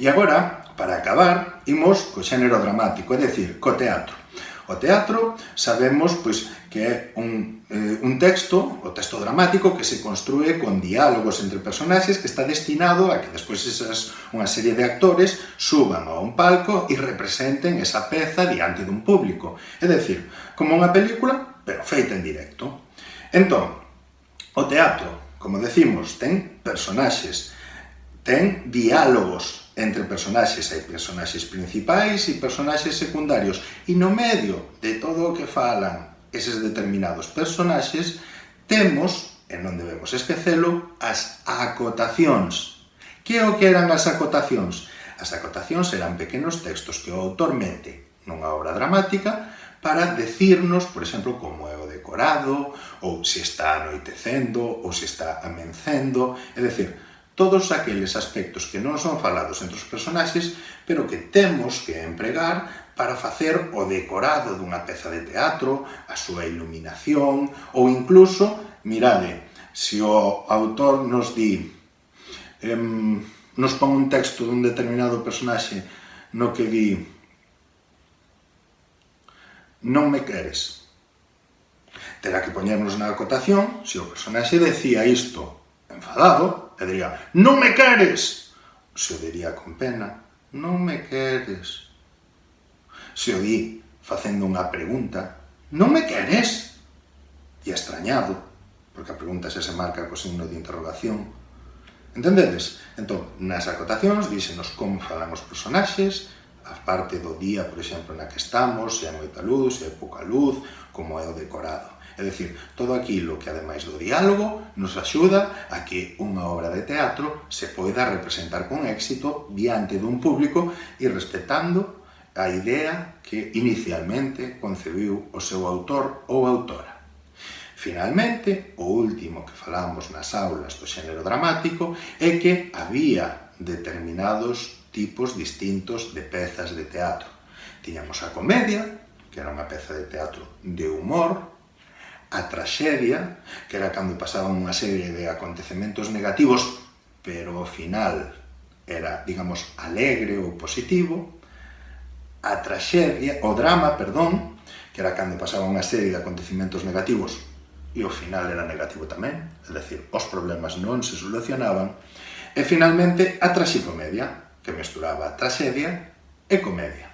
E agora, para acabar, imos co xénero dramático, é dicir, co teatro. O teatro sabemos que é un texto, o texto dramático, que se construe con diálogos entre personaxes que está destinado a que despois unha serie de actores suban a un palco e representen esa peza diante dun público. É dicir, como unha película, pero feita en directo. Entón, o teatro, como decimos, ten personaxes, ten diálogos entre personaxes, hai personaxes principais e personaxes secundarios, e no medio de todo o que falan eses determinados personaxes, temos, e non debemos esquecelo, as acotacións. Que o que eran as acotacións? As acotacións eran pequenos textos que o autor mete nunha obra dramática para decirnos, por exemplo, como é o decorado, ou se está anoitecendo, ou se está amencendo, é dicir, todos aqueles aspectos que non son falados entre os personaxes, pero que temos que empregar para facer o decorado dunha peza de teatro, a súa iluminación, ou incluso, mirade, se o autor nos di, nos pon un texto dun determinado personaxe no que di non me queres. Terá que poñernos na acotación, se o personaxe decía isto enfadado, e diría, non me queres! Se o diría con pena, non me queres. Se o di facendo unha pregunta, non me queres? E extrañado, porque a pregunta se marca co signo de interrogación. Entendedes? Entón, nas acotacións díxenos como falan os personaxes, a parte do día, por exemplo, na que estamos, se hai moita luz, se hai pouca luz, como é o decorado. É dicir, todo aquilo que, ademais do diálogo, nos axuda a que unha obra de teatro se poida representar con éxito diante dun público e respetando a idea que inicialmente concebiu o seu autor ou autora. Finalmente, o último que falamos nas aulas do xénero dramático é que había determinados tipos distintos de pezas de teatro. Tiñamos a comedia, que era unha peza de teatro de humor, a traxedia, que era cando pasaban unha serie de acontecementos negativos, pero ao final era, digamos, alegre ou positivo, o drama, que era cando pasaban unha serie de acontecementos negativos e ao final era negativo tamén, é dicir, os problemas non se solucionaban, e finalmente a traxicomedia, que mesturaba traxedia e comedia.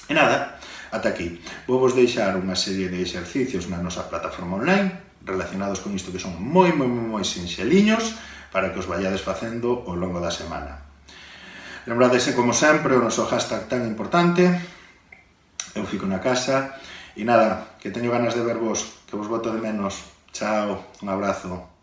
E nada, ata aquí. Vou vos deixar unha serie de exercicios na nosa plataforma online relacionados con isto que son moi sinxeliños para que os vayades facendo ao longo da semana. Lembradese, como sempre, o noso hashtag tan importante, eu fico na casa, e nada, que teño ganas de vervos, que vos boto de menos. Chao, un abrazo.